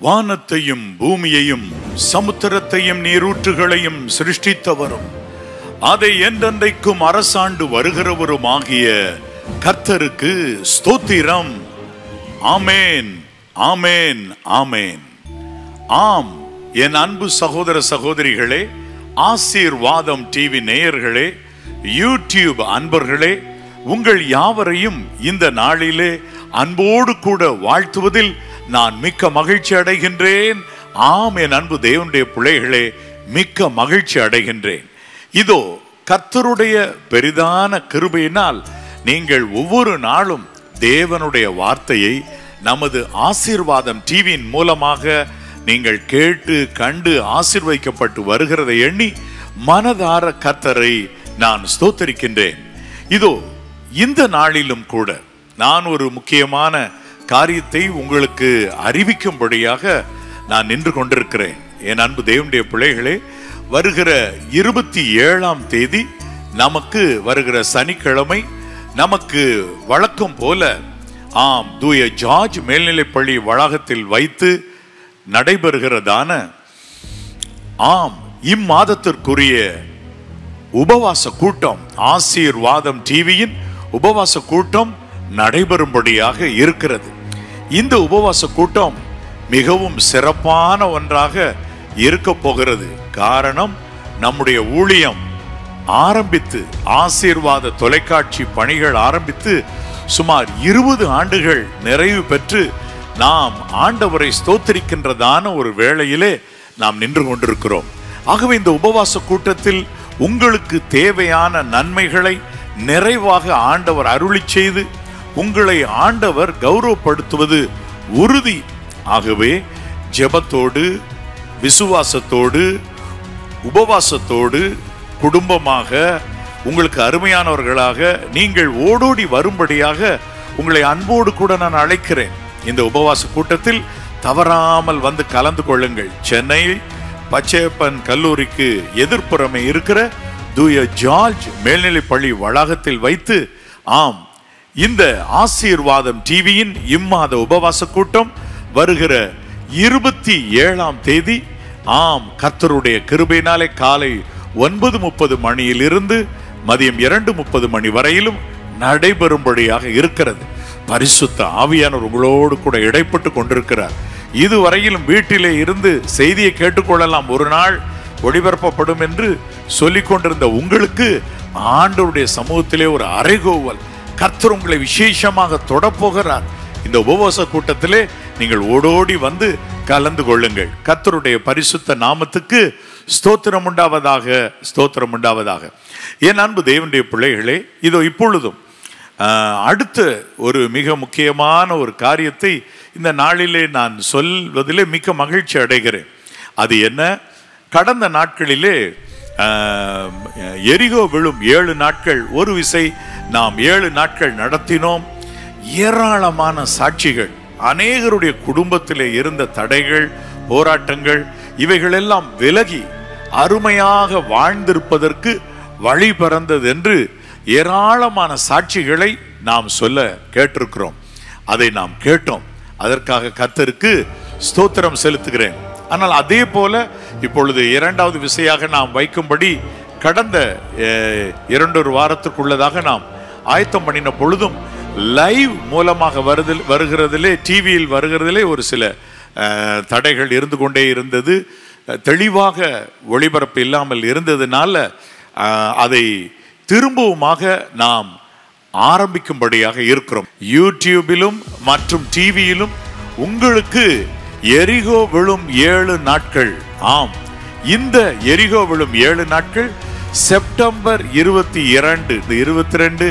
வானத்தையும் பூமியையும் சமுத்திரத்தையும் நீரூற்றுகளையும் சிருஷ்டித்தவரும் அதை என்றென்றைக்கும் அரசாண்டு வருகிறவருமாகிய கர்த்தருக்கு ஸ்தோத்திரம். ஆமேன், ஆமேன், ஆமேன். ஆம், என் அன்பு சகோதர சகோதரிகளே, ஆசீர்வாதம் டிவி நேயர்களே, யூடியூப் அன்பர்களே, உங்கள் யாவரையும் இந்த நாளிலே அன்போடு கூட வாழ்த்துவதில் நான் மிக்க மகிழ்ச்சி அடைகின்றேன். ஆம், என் அன்பு தேவனுடைய பிள்ளைகளே, மிக்க மகிழ்ச்சி அடைகின்றேன். இதோ கர்த்தருடைய பெரிதான கிருபையினால் நீங்கள் ஒவ்வொரு நாளும் தேவனுடைய வார்த்தையை நமது ஆசீர்வாதம் டிவியின் மூலமாக நீங்கள் கேட்டு கண்டு ஆசீர்வதிக்கப்பட்டு வருகிறதை எண்ணி மனதார கர்த்தரை நான் ஸ்தோத்தரிக்கின்றேன். இதோ இந்த நாளிலும் கூட நான் ஒரு முக்கியமான காரியத்தை உங்களுக்கு அறிவிக்கும்படியாக நான் நின்று கொண்டிருக்கிறேன். என் அன்பு தேவனுடைய பிள்ளைகளே, வருகிற 27ஆம் தேதி நமக்கு வருகிற சனிக்கிழமை நமக்கு வழக்கம் போல தூய ஜார்ஜ் மேல்நிலைப்பள்ளி வளாகத்தில் வைத்து நடைபெறுகிறதான இம்மாதத்திற்குரிய உபவாச கூட்டம், ஆசீர்வாதம் டிவியின் உபவாச கூட்டம் நடைபெறும்படியாக இருக்கிறது. இந்த உபவாச கூட்டம் மிகவும் சிறப்பான ஒன்றாக இருக்க போகிறது. காரணம், நம்முடைய ஊழியம் ஆரம்பித்து, ஆசீர்வாத தொலைக்காட்சி பணிகள் ஆரம்பித்து சுமார் 20 ஆண்டுகள் நிறைவு பெற்று நாம் ஆண்டவரை ஸ்தோத்திரிக்கின்றதான ஒரு வேளையிலே நாம் நின்று கொண்டிருக்கிறோம். ஆகவே இந்த உபவாச கூட்டத்தில் உங்களுக்கு தேவையான நன்மைகளை நிறைவாக ஆண்டவர் அருளி செய்து உங்களை ஆண்டவர் கௌரவப்படுத்துவது உறுதி. ஆகவே ஜெபத்தோடு, விசுவாசத்தோடு, உபவாசத்தோடு, குடும்பமாக, உங்களுக்கு அருமையானவர்களாக நீங்கள் ஓடோடி வரும்படியாக உங்களை அன்போடு கூட நான் அழைக்கிறேன். இந்த உபவாச கூட்டத்தில் தவறாமல் வந்து கலந்து கொள்ளுங்கள். சென்னை பச்சையப்பன் கல்லூரிக்கு எதிர்ப்புறமே இருக்கிற தூய ஜார்ஜ் மேல்நிலைப்பள்ளி வளாகத்தில் வைத்து இந்த ஆசீர்வாதம் டிவியின் இம்மாத உபவாச கூட்டம் வருகிற 27ஆம் தேதி கர்த்தருடைய கிருபையினாலே காலை 9:30 மணியிலிருந்து மதியம் 2:30 மணி வரையிலும் நடைபெறும்படியாக இருக்கிறது. பரிசுத்த ஆவியானவர் உங்களோடு கூட இடைப்பட்டு கொண்டிருக்கிறார். இதுவரையிலும் வீட்டிலே இருந்து செய்தியை கேட்டுக்கொள்ளலாம், ஒரு நாள் ஒளிபரப்பப்படும் என்று சொல்லிக் கொண்டிருந்த உங்களுக்கு ஆண்டவருடைய சமூகத்திலே ஒரு அறைகோவல், கர்த்தர் உங்களை விசேஷமாக தொடப்போகிறார். இந்த உபவாச கூட்டத்திலே நீங்கள் ஓடோடி வந்து கலந்து கொள்ளுங்கள். கர்த்தருடைய பரிசுத்த நாமத்துக்கு ஸ்தோத்திரம் உண்டாவதாக, ஸ்தோத்திரம் உண்டாவதாக. என் அன்பு தேவனுடைய பிள்ளைகளே, இதோ இப்பொழுதும் அடுத்த ஒரு மிக முக்கியமான ஒரு காரியத்தை இந்த நாளிலே நான் சொல்வதிலே மிக்க மகிழ்ச்சி அடைகிறேன். அது என்ன? கடந்த நாட்களிலே எரிகோ விழும் 7 நாட்கள் ஒரு விசை நாம் 7 நாட்கள் நடத்தினோம். ஏராளமான சாட்சிகள், அநேகருடைய குடும்பத்திலே இருந்த தடைகள், போராட்டங்கள், இவைகளெல்லாம் விலகி அருமையாக வாழ்ந்திருப்பதற்கு வழி பிறந்தது என்று ஏராளமான சாட்சிகளை நாம் சொல்ல கேட்டிருக்கிறோம். அதை நாம் கேட்டோம். அதற்காக கர்த்தருக்கு ஸ்தோத்திரம் செலுத்துகிறேன். ஆனால் அதே போல இப்பொழுது 2வது விசையாக நாம் வைக்கும்படி கடந்த 2 வாரத்திற்குள்ளதாக நாம் ஆயத்தம் பண்ணின பொழுதும் லைவ் மூலமாக வருகிறதிலே, டிவியில் வருகிறதிலே ஒரு சில தடைகள் இருந்து கொண்டே இருந்தது. தெளிவாக ஒளிபரப்பு இல்லாமல் இருந்ததுனால அதை திரும்பவுமாக நாம் ஆரம்பிக்கும்படியாக இருக்கிறோம். யூடியூபிலும் மற்றும் டிவியிலும் உங்களுக்கு எரிகோ விழும் 7 நாட்கள், இந்த எரிகோ விழும் 7 நாட்கள் செப்டம்பர் 22, 22, 23,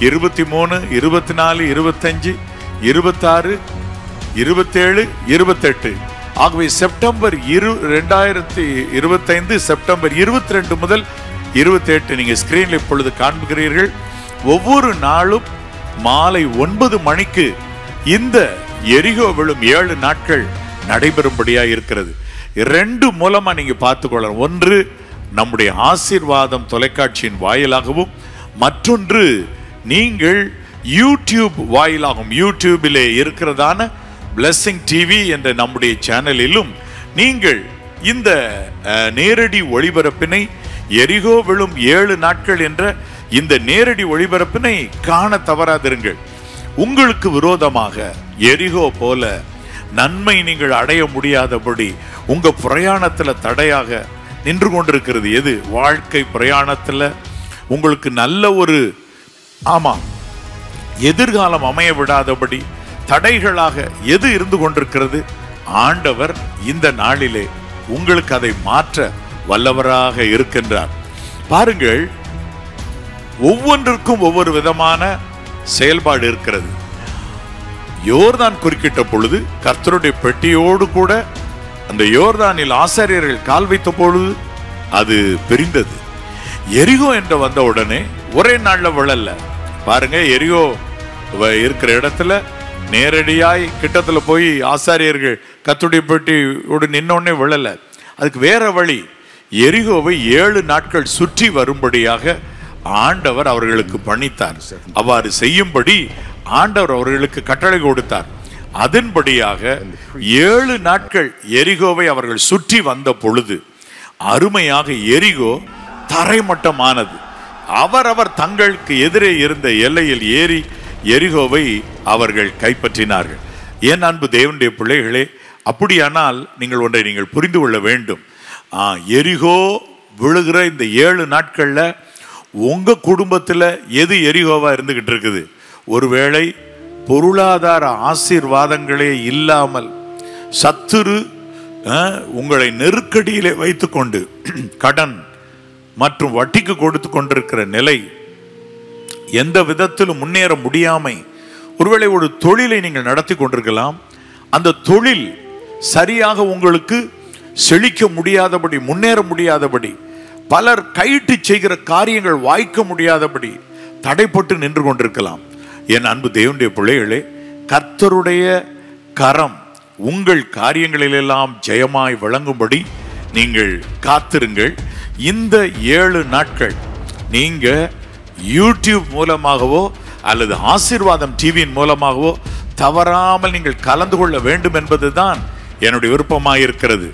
24, 25, 26, 27, 28 ஆகவே செப்டம்பர் 2025 செப்டம்பர் 22 முதல் 28 நீங்க ஸ்கிரீன்ல இப்பொழுது காண்கிறீர்கள். ஒவ்வொரு நாளும் மாலை 9 மணிக்கு இந்த எரிகோ விழும் 7 நாட்கள் நடைபெறும்படியா இருக்கிறது. 2 மூலமா நீங்க பார்த்துக்கொள்ளலாம். ஒன்று நம்முடைய ஆசீர்வாதம் தொலைக்காட்சியின் வாயிலாகவும், மற்றொன்று நீங்கள் யூடியூப் வாயிலாகவும், யூடியூபிலே இருக்கிறதான பிளெஸிங் டிவி என்ற நம்முடைய சேனலிலும் நீங்கள் இந்த நேரடி ஒளிபரப்பினை, எரிகோ விழும் 7 நாட்கள் என்ற இந்த நேரடி ஒளிபரப்பினை காண தவறாதிருங்கள். உங்களுக்கு விரோதமாக எரிகோ போல நன்மை நீங்கள் அடைய முடியாதபடி உங்க பிரயாணத்துல தடையாக நின்று கொண்டிருக்கிறது எது? வாழ்க்கை பிரயாணத்துல உங்களுக்கு நல்ல ஒரு எதிர்காலம் அமைய விடாதபடி தடைகளாக எது இருந்து கொண்டிருக்கிறது? ஆண்டவர் இந்த நாளிலே உங்களுக்கு அதை மாற்ற வல்லவராக இருக்கின்றார். பாருங்கள், ஒவ்வொன்றிற்கும் ஒவ்வொரு விதமான செயல்பாடு இருக்கிறது. யோர்தான் குறுக்கிட்ட பொழுது கர்த்தருடைய பெட்டியோடு கூட அந்த யோர்தானில் ஆசாரியர்கள் கால் வைத்த பொழுது அது பிரிந்தது. எரிகோ என்று வந்த உடனே ஒரே நாள்ல விழல. பாருங்க, எரிகோ இருக்கிற இடத்துல நேரடியாய் கிட்டத்துல போய் ஆசாரியர்கள் கர்த்தருடைய பெட்டியோடு நின்னோடனே விழல. அதுக்கு வேற வழி. எரிகோவை 7 நாட்கள் சுற்றி வரும்படியாக ஆண்டவர் அவர்களுக்கு பணித்தார். அவ்வாறு செய்யும்படி ஆண்டவர் அவர்களுக்கு கட்டளை கொடுத்தார். அதன்படியாக 7 நாட்கள் எரிகோவை அவர்கள் சுற்றி வந்த பொழுது அருமையாக எரிகோ தரைமட்டமானது. அவரவர் தங்களுக்கு எதிரே இருந்த எல்லையில் ஏறி எரிகோவை அவர்கள் கைப்பற்றினார்கள். ஏன் அன்பு தேவனுடைய பிள்ளைகளே, அப்படியானால் நீங்கள் ஒன்றை நீங்கள் புரிந்து கொள்ள வேண்டும். எரிகோ விழுகிற இந்த 7 நாட்கள்ல உங்க குடும்பத்துல எது எரிகோவா இருந்துகிட்டு இருக்குது? ஒருவேளை பொருளாதார ஆசீர்வாதங்களே இல்லாமல் சத்துரு உங்களை நெருக்கடியிலே வைத்துக்கொண்டு கடன் மற்றும் வட்டிக்கு கொடுத்து கொண்டிருக்கிற நிலை, எந்த விதத்திலும் முன்னேற முடியாமை, ஒருவேளை ஒரு தொழிலை நீங்கள் நடத்தி கொண்டிருக்கலாம். அந்த தொழில் சரியாக உங்களுக்கு செழிக்க முடியாதபடி, முன்னேற முடியாதபடி, பலர் கையிட்டு செய்கிற காரியங்கள் வாய்க்க முடியாதபடி தடைப்பட்டு நின்று கொண்டிருக்கலாம். என் அன்பு தேவனுடைய பிள்ளைகளே, கர்த்தருடைய கரம் உங்கள் காரியங்களிலெல்லாம் ஜெயமாய் விளங்கும்படி நீங்கள் காத்திருங்கள். இந்த 7 நாட்கள் நீங்க யூடியூப் மூலமாகவோ அல்லது ஆசீர்வாதம் டிவியின் மூலமாகவோ தவறாமல் நீங்கள் கலந்து கொள்ள வேண்டும் என்பதுதான் என்னுடைய விருப்பமாயிருக்கிறது.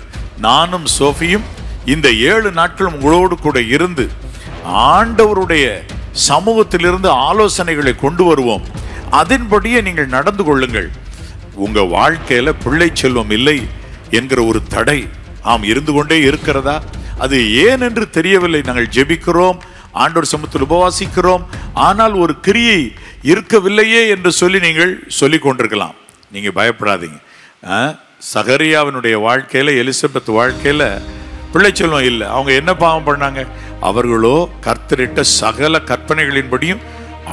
நானும் சோஃபியும் இந்த 7 நாட்களும் உங்களோடு கூட இருந்து ஆண்டவருடைய சமூகத்திலிருந்து ஆலோசனைகளை கொண்டு வருவோம். அதன்படியே நீங்கள் நடந்து கொள்ளுங்கள். உங்க வாழ்க்கையில பிள்ளை செல்வம் இல்லை என்கிற ஒரு தடை இருந்து கொண்டே இருக்கிறதா? அது ஏன் என்று தெரியவில்லை. நாங்கள் ஜெபிக்கிறோம், ஆண்டவர் சமூகத்தில் உபவாசிக்கிறோம், ஆனால் ஒரு கிரியை இருக்கவில்லையே என்று சொல்லி நீங்கள் சொல்லிக் கொண்டிருக்கலாம். நீங்க பயப்படாதீங்க. சகரியாவினுடைய வாழ்க்கையில, எலிசபெத் வாழ்க்கையில பிள்ளை செல்வம் இல்லை. அவங்க என்ன பாவம் பண்ணாங்க? அவர்களோ கர்த்தரிட்ட சகல கற்பனைகளின்படியும்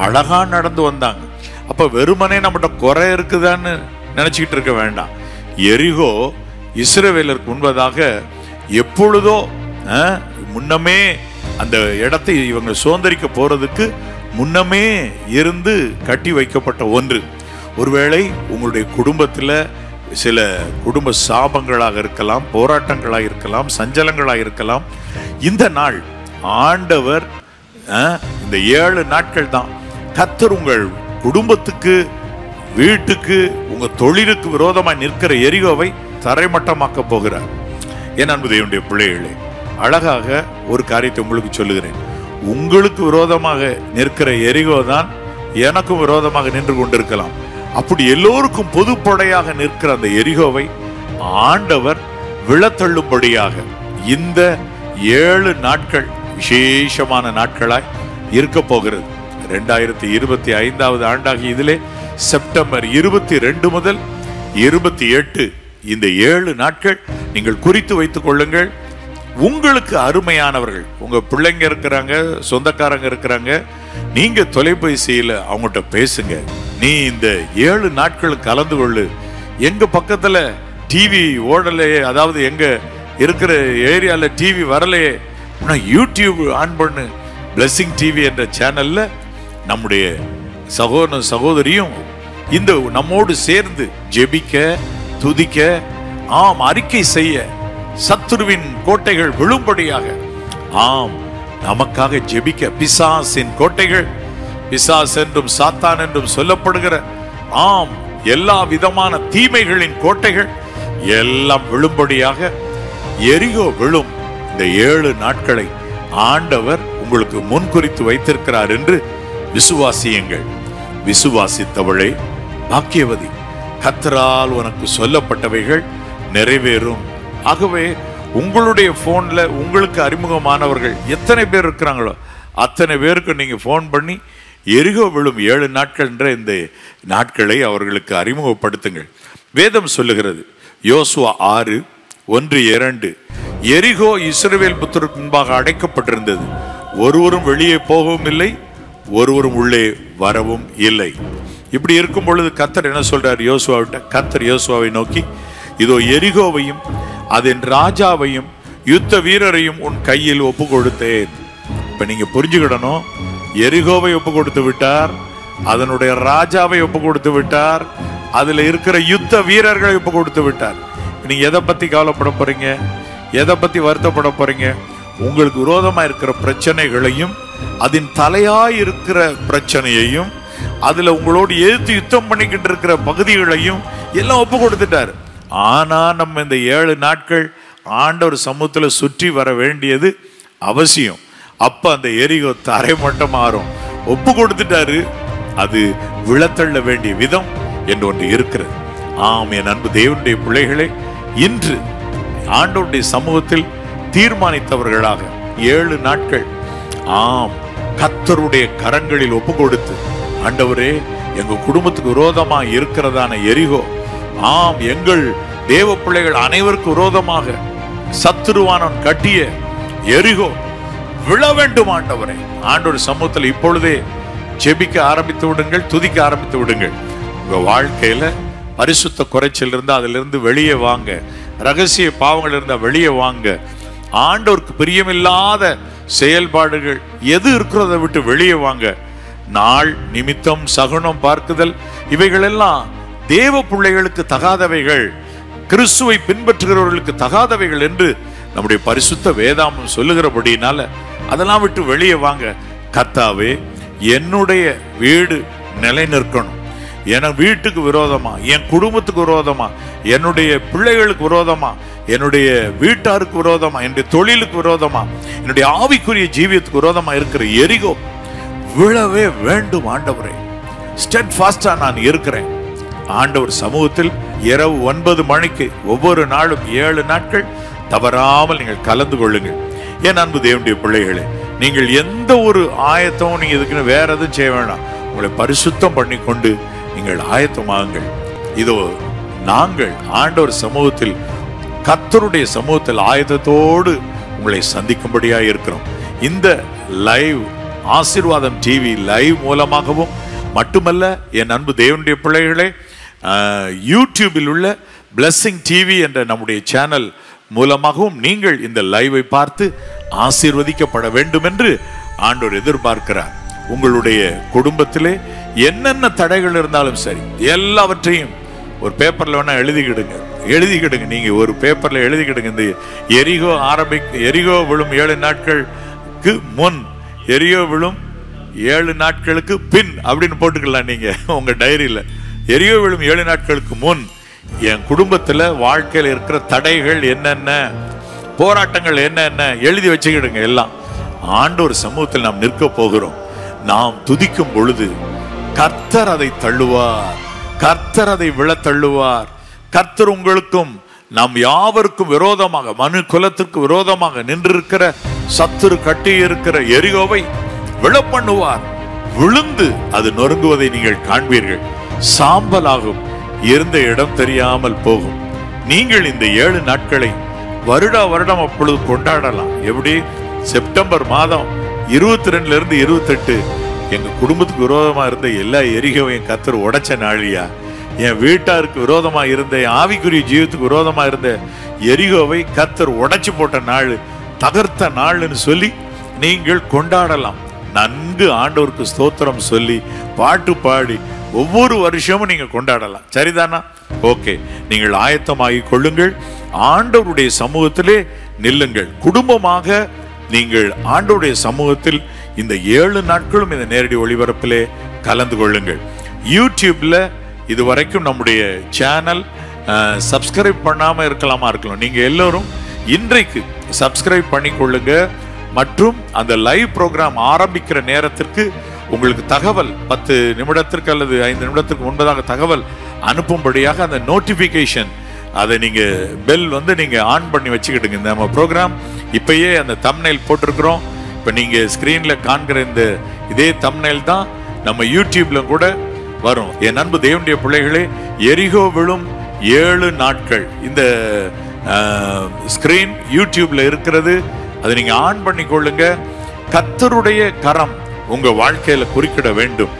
அழகா நடந்து வந்தாங்க. அப்ப வெறுமனே நம்மகிட்ட குறை இருக்குதான்னு நினைச்சுக்கிட்டு இருக்க வேண்டாம். எரிகோ இஸ்ரவேலருக்கு முன்பதாக எப்பொழுதோ முன்னமே அந்த இடத்தை இவங்க சுதந்திரிக்க போறதுக்கு முன்னமே இருந்து கட்டி வைக்கப்பட்ட ஒன்று. ஒருவேளை உங்களுடைய குடும்பத்துல சில குடும்ப சாபங்களாக இருக்கலாம், போராட்டங்களாக இருக்கலாம், சஞ்சலங்களாக இருக்கலாம். இந்த நாள் ஆண்டவர் இந்த 7 நாட்கள் தான் கர்த்தர் உங்கள் குடும்பத்துக்கு, வீட்டுக்கு, உங்க தொழிலுக்கு விரோதமாய் நிற்கிற எரிகோவை தரைமட்டமாக்க போகிறார். என் அன்பு தேவனுடைய பிள்ளைகளே, அழகாக ஒரு காரியத்தை உங்களுக்கு சொல்லுகிறேன். உங்களுக்கு விரோதமாக நிற்கிற எரிகோ தான் எனக்கும் விரோதமாக நின்று கொண்டிருக்கலாம். அப்படி எல்லோருக்கும் பொதுப்படையாக நிற்கிற அந்த எரிகோவை ஆண்டவர் விழத்தள்ளும்படியாக இந்த 7 நாட்கள் விசேஷமான நாட்களாய் இருக்க போகிறது. 2025 ஆண்டாகி இதிலே செப்டம்பர் 22 முதல் 28 இந்த 7 நாட்கள் நீங்கள் குறித்து வைத்துக் கொள்ளுங்கள். உங்களுக்கு அருமையானவர்கள், உங்க பிள்ளைங்க இருக்கிறாங்க, சொந்தக்காரங்க இருக்கிறாங்க, நீங்க தொலைபேசியில அவங்ககிட்ட பேசுங்க. நீ இந்த 7 நாட்கள் கலந்து கொள்ளு. எங்க பக்கத்துல டிவி ஓடலையே, அதாவது எங்க இருக்கிற ஏரியால டிவி வரலையே, யூடியூப் ஆன் பண்ணு. பிளெஸிங் டிவி என்ற சேனல்ல நம்முடைய சகோதர சகோதரியும் இந்த நம்மோடு சேர்ந்து ஜெபிக்க, துதிக்க, அறிக்கை செய்ய, சத்துருவின் கோட்டைகள் விழும்படியாக நமக்காக ஜெபிக்க, பிசாசின் கோட்டைகள், பிசாஸ் என்றும் சாத்தான் என்றும் சொல்லப்படுகிற எல்லா விதமான தீமைகளின் கோட்டைகள் எல்லாம் விழும்படியாக எரிகோ விழும் இந்த 7 நாட்களை ஆண்டவர் உங்களுக்கு முன்குறித்து வைத்திருக்கிறார் என்று விசுவாசியுங்கள். விசுவாசித்தவளே பாக்கியவதி, கர்த்தரால் உனக்கு சொல்லப்பட்டவைகள் நிறைவேறும். ஆகவே உங்களுடைய போன்ல உங்களுக்கு அறிமுகமானவர்கள் எத்தனை பேர் இருக்கிறாங்களோ அத்தனை பேருக்கு நீங்க போன் பண்ணி எரிகோ விழும் 7 நாட்கள் என்ற இந்த நாட்களை அவர்களுக்கு அறிமுகப்படுத்துங்கள். வேதம் சொல்லுகிறது, யோசுவா 6:1-2, எரிகோ இஸ்ரவேல் புத்திரருக்கு முன்பாக அடைக்கப்பட்டிருந்தது, ஒருவரும் வெளியே போகவும் இல்லை, ஒருவரும் உள்ளே வரவும் இல்லை. இப்படி இருக்கும் பொழுது கர்த்தர் என்ன சொல்றார் யோசுவாவிட்ட? கர்த்தர் யோசுவாவை நோக்கி, இதோ எரிகோவையும் அதன் ராஜாவையும் யுத்த வீரரையும் உன் கையில் ஒப்பு கொடுத்தேன். இப்ப நீங்க புரிஞ்சுக்கிடணும், எரிகோவை ஒப்பு கொடுத்து விட்டார், அதனுடைய ராஜாவை ஒப்பு கொடுத்து விட்டார், அதுல இருக்கிற யுத்த வீரர்களை ஒப்பு கொடுத்து விட்டார். நீங்க எதை பத்தி கவலைப்பட போறீங்க? எதை பத்தி வருத்தப்பட போறீங்க? உங்களுக்கு விரோதமா இருக்கிற பிரச்சனைகளையும் அதன் தலையாய் இருக்கிற பிரச்சனையையும் அதுல உங்களோடு எதிர்த்து யுத்தம் பண்ணிக்கிட்டு இருக்கிற பகுதிகளையும் எல்லாம் ஒப்பு கொடுத்துட்டார். ஆனா நம்ம இந்த 7 நாட்கள் ஆண்டவர் சமூகத்துல சுற்றி வர வேண்டியது அவசியம். அப்ப அந்த எரிகோ தரை மட்டும் மாறும். ஒப்பு கொடுத்துட்டாரு, அது விழத்தள்ள வேண்டிய விதம் என்று ஒன்று இருக்கிறது. ஆம், என் அன்பு தேவனுடைய பிள்ளைகளே, இன்று ஆண்டவருடைய சமூகத்தில் தீர்மானித்தவர்களாக 7 நாட்கள் ஆம் கர்த்தருடைய கரங்களில் ஒப்பு கொடுத்து, ஆண்டவரே எங்க குடும்பத்துக்கு விரோதமா இருக்கிறதான எரிகோ, ஆம் எங்கள் தேவ பிள்ளைகள் அனைவருக்கும் விரோதமாக சத்துருவானவன் கட்டிய எரிகோ விழ வேண்டும் ஆண்டவரே. ஆண்டவர் சமூகத்தில் இப்பொழுதே ஜெபிக்க ஆரம்பித்து விடுங்கள், துதிக்க ஆரம்பித்து விடுங்கள். உங்க வாழ்க்கையில பரிசுத்த குறைச்சல் இருந்தா அதிலிருந்து வெளியே வாங்க, ரகசிய பாவங்கள் இருந்தா வெளியே வாங்க, ஆண்டவருக்கு பிரியமில்லாத செயல்பாடுகள் எது இருக்கிறத விட்டு வெளியே வாங்க. நாள் நிமித்தம் சகுனம் பார்க்குதல் இவைகளெல்லாம் தேவ பிள்ளைகளுக்கு தகாதவைகள், கிறிஸ்துவை பின்பற்றுகிறவர்களுக்கு தகாதவைகள் என்று நம்முடைய பரிசுத்த வேதாமம் சொல்லுகிறபடினால அதெல்லாம் விட்டு வெளியே வாங்க. கர்த்தாவே, என்னுடைய வீடு நிலை நிற்கணும், என் வீட்டுக்கு விரோதமா, என் குடும்பத்துக்கு விரோதமா, என்னுடைய பிள்ளைகளுக்கு விரோதமா, என்னுடைய வீட்டாருக்கு விரோதமா, என்னுடைய தொழிலுக்கு விரோதமா, என்னுடைய ஆவிக்குரிய ஜீவியத்துக்கு விரோதமா இருக்கிற எரிகோ விழவே வேண்டும் ஆண்டவரே. ஸ்டெட்ஃபாஸ்டா நான் இருக்கிறேன். ஆண்டவர் சமூகத்தில் இரவு 9 மணிக்கு ஒவ்வொரு நாளும் 7 நாட்கள் தவறாமல் நீங்கள் கலந்து கொள்ளுங்கள். என் அன்பு தேவனுடைய பிள்ளைகளே, நீங்கள் எந்த ஒரு ஆயத்தமும் நீங்க இதுக்குன்னு வேற எதுவும் செய்ய வேண்டாம். உங்களை பரிசுத்தம் பண்ணி கொண்டு நீங்கள் ஆயத்தமாகுங்கள். இதோ நாங்கள் ஆண்டவர் சமூகத்தில், கர்த்தருடைய சமூகத்தில் ஆயத்தத்தோடு உங்களை சந்திக்கும்படியா இருக்கிறோம். இந்த லைவ் ஆசீர்வாதம் டிவி லைவ் மூலமாகவும் மட்டுமல்ல, என் அன்பு தேவனுடைய பிள்ளைகளே, யூடியூபில் உள்ள பிளெஸிங் டிவி என்ற நம்முடைய சேனல் மூலமாகவும் நீங்கள் இந்த லைவை பார்த்து ஆசீர்வதிக்கப்பட வேண்டும் என்று ஆண்டவர் எதிர்பார்க்கிறார். உங்களுடைய குடும்பத்திலே என்னென்ன தடைகள் இருந்தாலும் சரி, எல்லாவற்றையும் ஒரு பேப்பர்ல வேணா எழுதிக்கிடுங்க. நீங்க ஒரு பேப்பர்ல எழுதிக்கிடுங்க. இந்த எரிகோ விழும் 7 நாட்களுக்கு முன், எரிகோ விழும் 7 நாட்களுக்கு பின் அப்படின்னு போட்டுக்கலாம். நீங்க உங்க டைரியில எரிகோ விழும் 7 நாட்களுக்கு முன் என் குடும்பத்துல வாழ்க்கையில் இருக்கிற தடைகள் என்னென்ன, போராட்டங்கள் என்னென்ன எழுதி வச்சுக்கிடுங்க. எல்லாம் ஆண்டவர் சமூகத்தில் நாம் நிற்க போகிறோம். நாம் துதிக்கும் பொழுது கர்த்தர் அதை தள்ளுவார், கர்த்தர் அதை விழ தள்ளுவார். கர்த்தர் உங்களுக்கும் நாம் யாவருக்கும் விரோதமாக, மனு குலத்திற்கு விரோதமாக நின்றிருக்கிற சத்துரு கட்டி இருக்கிற எரிகோவை விழ பண்ணுவார். விழுந்து அது நொறுங்குவதை நீங்கள் காண்பீர்கள். சாம்பலாகும், இருந்த இடம் தெரியாமல் போகும். நீங்கள் இந்த 7 நாட்களை வருடம் அப்பொழுது கொண்டாடலாம். எப்படி? செப்டம்பர் மாதம் 22 இருந்து 28 எங்க குடும்பத்துக்கு விரோதமா இருந்த எல்லா எரிகோவையும் கர்த்தர் உடைச்ச நாளியா, என் வீட்டாருக்கு விரோதமா இருந்த, ஆவிக்குரிய ஜீவத்துக்கு விரோதமா இருந்த எரிகோவை கர்த்தர் உடைச்சு போட்ட நாள், தகர்த்த நாள்னு சொல்லி நீங்கள் கொண்டாடலாம். நன்கு ஆண்டவருக்கு ஸ்தோத்திரம் சொல்லி பாட்டு பாடி ஒவ்வொரு வருஷமும் நீங்க கொண்டாடலாம். சரிதானா? ஓகே, நீங்கள் ஆயத்தமாகி கொள்ளுங்கள். ஆண்டவருடைய சமூகத்திலே நில்லுங்கள். குடும்பமாக நீங்கள் ஆண்டவருடைய சமூகத்தில் இந்த 7 நாட்களும் இந்த நேரடி ஒளிபரப்பிலே கலந்து கொள்ளுங்கள். யூடியூப்ல இதுவரைக்கும் நம்முடைய சேனல் சப்ஸ்கிரைப் பண்ணாம இருக்கலாம். நீங்க எல்லோரும் இன்றைக்கு சப்ஸ்கிரைப் பண்ணிக்கொள்ளுங்க. மற்றும் அந்த லைவ் ப்ரோக்ராம் ஆரம்பிக்கிற நேரத்திற்கு உங்களுக்கு தகவல் 10 நிமிடத்திற்கு அல்லது 5 நிமிடத்திற்கு முன்பதாக தகவல் அனுப்பும்படியாக அந்த நோட்டிபிகேஷன் அதை நீங்க பெல் நீங்க ஆன் பண்ணி வச்சுக்கிட்டுங்க. நம்ம ப்ரோக்ராம் இப்பயே அந்த தம்ப்நெயில் போட்டிருக்கிறோம். இப்ப நீங்க ஸ்கிரீன்ல காண்கிற இந்த இதே தம்ப்நெயில் தான் நம்ம யூடியூப்ல கூட வரும். என் அன்பு தேவனுடைய பிள்ளைகளே, எரிகோ விழும் 7 நாட்கள் இந்த ஸ்கிரீன் யூடியூப்ல இருக்கிறது. அதை நீங்க ஆன் பண்ணி கொள்ளுங்க. கர்த்தருடைய கரம் உங்க வாழ்க்கையில குறுக்கிட வேண்டும்.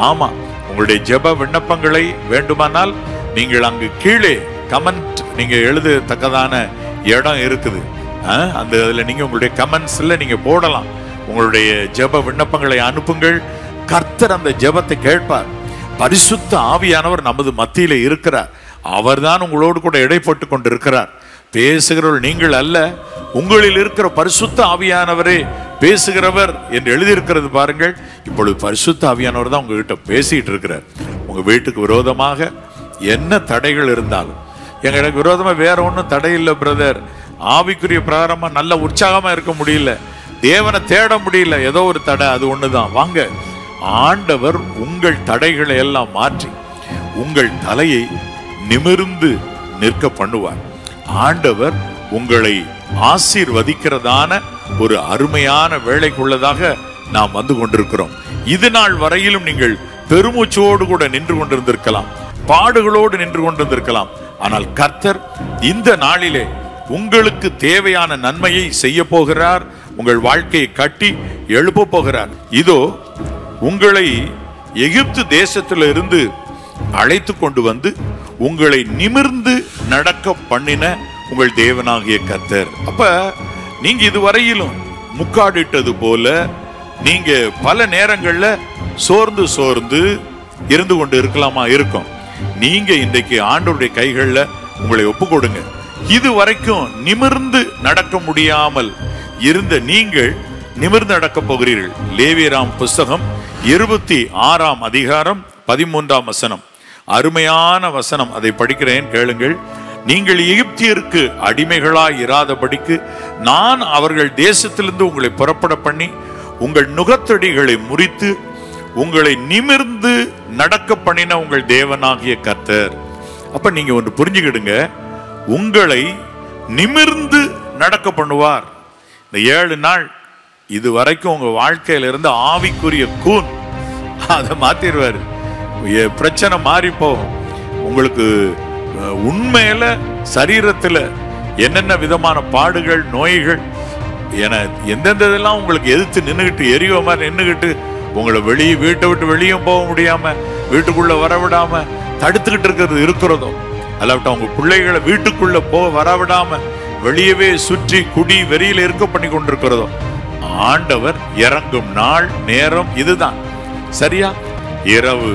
ஆமா, உங்களுடைய ஜெப விண்ணப்பங்களை வேண்டுமானால் நீங்கள் அங்கு கீழே கமெண்ட் நீங்க எழுதத்தக்கதான இடம் இருக்குது. அந்த அதுல நீங்க உங்களுடைய கமெண்ட்ஸ்ல நீங்க போடலாம். உங்களுடைய ஜெப விண்ணப்பங்களை அனுப்புங்கள். கர்த்தர் அந்த ஜெபத்தை கேட்பார். பரிசுத்த ஆவியானவர் நமது மத்தியில இருக்கிறார். அவர்தான் உங்களோடு கூட இடைப்பட்டு கொண்டு இருக்கிறார். பேசுகிறவர்கள் நீங்கள் அல்ல, உங்களில் இருக்கிற பரிசுத்த ஆவியானவரே பேசுகிறவர் என்று எழுதியிருக்கிறது பாருங்கள். இப்பொழுது பரிசுத்த ஆவியானவர் தான் உங்ககிட்ட பேசிட்டு இருக்கிறார். உங்க வீட்டுக்கு விரோதமாக என்ன தடைகள் இருந்தாலும், எனக்கு விரோதமா வேற ஒன்றும் தடை இல்லை பிரதர், ஆவிக்குரிய பிரகாரமா நல்ல உற்சாகமா இருக்க முடியல, தேவனை தேட முடியல, ஏதோ ஒரு தடை, அது ஒண்ணுதான். வாங்க, ஆண்டவர் உங்கள் தடைகளை எல்லாம் மாற்றி உங்கள் தலையை நிமிர்ந்து நிற்க பண்ணுவார். ஆண்டவர் உங்களை ஆசீர்வதிக்கிறதான ஒரு அருமையான வேலைக்குள்ளதாக நாம் வந்து கொண்டிருக்கிறோம். இது நாள் வரையிலும் நீங்கள் பெருமூச்சோடு கூட நின்று கொண்டிருந்திருக்கலாம், பாடுகளோடு நின்று கொண்டிருந்திருக்கலாம். ஆனால் கர்த்தர் இந்த நாளிலே உங்களுக்கு தேவையான நன்மையை செய்ய போகிறார். உங்கள் வாழ்க்கையை கட்டி எழுப்ப போகிறார். இதோ உங்களை எகிப்து தேசத்திலிருந்து அழைத்து கொண்டு வந்து உங்களை நிமிர்ந்து நடக்க பண்ணின உங்கள் தேவனாகிய கர்த்தர். அப்ப நீங்க இதுவரையிலும் முக்காடிட்டது போல நீங்க பல நேரங்கள்ல சோர்ந்து சோர்ந்து இருந்து கொண்டு இருக்கலாமா? இருக்கும். நீங்க இன்றைக்கு ஆண்டவருடைய கைகள்ல உங்களை ஒப்பு கொடுங்க. இதுவரைக்கும் நிமிர்ந்து நடக்க முடியாமல் இருந்த நீங்கள் நிமிர்ந்து நடக்க போகிறீர்கள். லேவியராம் புஸ்தகம் 26ஆம் அதிகாரம் 13ஆம் வசனம், அருமையான வசனம். அதை படிக்கிறேன், கேளுங்கள். நீங்கள் எகிப்தியருக்கு அடிமைகளாய் இராதபடிக்கு நான் அவர்கள் தேசத்திலிருந்து உங்களை புறப்பட பண்ணி உங்கள் நுகத்தடிகளை முறித்து உங்களை நிமிர்ந்து நடக்க பண்ணின உங்கள் தேவனாகிய கர்த்தர். அப்ப நீங்க ஒன்று புரிஞ்சுக்கிடுங்க, உங்களை நிமிர்ந்து நடக்க பண்ணுவார். இந்த 7 நாள் இது வரைக்கும் உங்க வாழ்க்கையில இருந்து ஆவிக்குரிய கூன் அதை மாத்திடுவாரு. பிரச்சனை மாறி போகும். உங்களுக்கு உண்மையில சரீரத்துல என்னென்ன விதமான பாடுகள், நோய்கள் என எந்தெந்த இதெல்லாம் உங்களுக்கு எதிர்த்து நின்றுகிட்டு எரியோ மாதிரி நின்றுகிட்டு உங்களை வீட்டை விட்டு வெளியே போக முடியாம, வீட்டுக்குள்ள வரவிடாம தடுத்துக்கிட்டு இருக்கிறதோ, அல்லாவிட்ட உங்க பிள்ளைகளை வீட்டுக்குள்ள வரவிடாம வெளியவே சுற்றி குடி வெறியில இருக்க பண்ணி கொண்டிருக்கிறதோ, ஆண்டவர் இறங்கும் நாள் நேரம் இதுதான். சரியா இரவு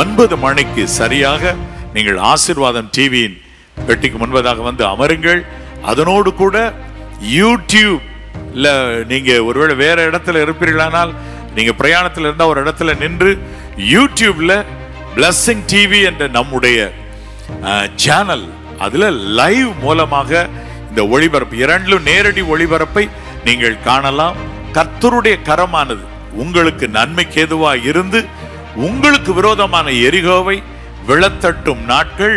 9 மணிக்கு சரியாக நீங்கள் ஆசீர்வாதம் டிவியின் பெட்டிக்கு முன்பதாக வந்து அமருங்கள். அதனோடு கூட யூடியூப்ல நீங்க ஒருவேளை வேற இடத்துல இருப்பீர்களானால், நீங்க பிரயாணத்தில் இருந்தா ஒரு இடத்துல நின்று யூடியூப்ல பிளஸிங் டிவி என்ற நம்முடைய சேனல், அதுல லைவ் மூலமாக இந்த ஒளிபரப்பு, 2 நேரடி ஒளிபரப்பை நீங்கள் காணலாம். கர்த்தருடைய கரமானது உங்களுக்கு நன்மைக்கு ஏதுவா இருந்து உங்களுக்கு விரோதமான எரிகோவை விழத்தட்டும் நாட்கள்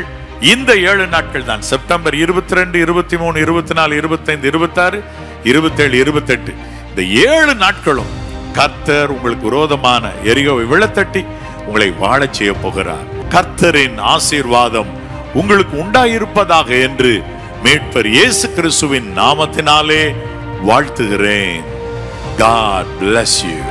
இந்த 7 நாட்கள் தான். செப்டம்பர் 22, 23, 24, 25, 26, 27, 28 இந்த 7 நாட்களும் கர்த்தர் உங்களுக்கு விரோதமான எரிகோவை விழத்தட்டி உங்களை வாழச் செய்ய போகிறார். கர்த்தரின் ஆசீர்வாதம் உங்களுக்கு உண்டாயிருப்பதாக என்று மீட்பர் இயேசு கிறிஸ்துவின் நாமத்தினாலே வாழ்த்துகிறேன். God bless you.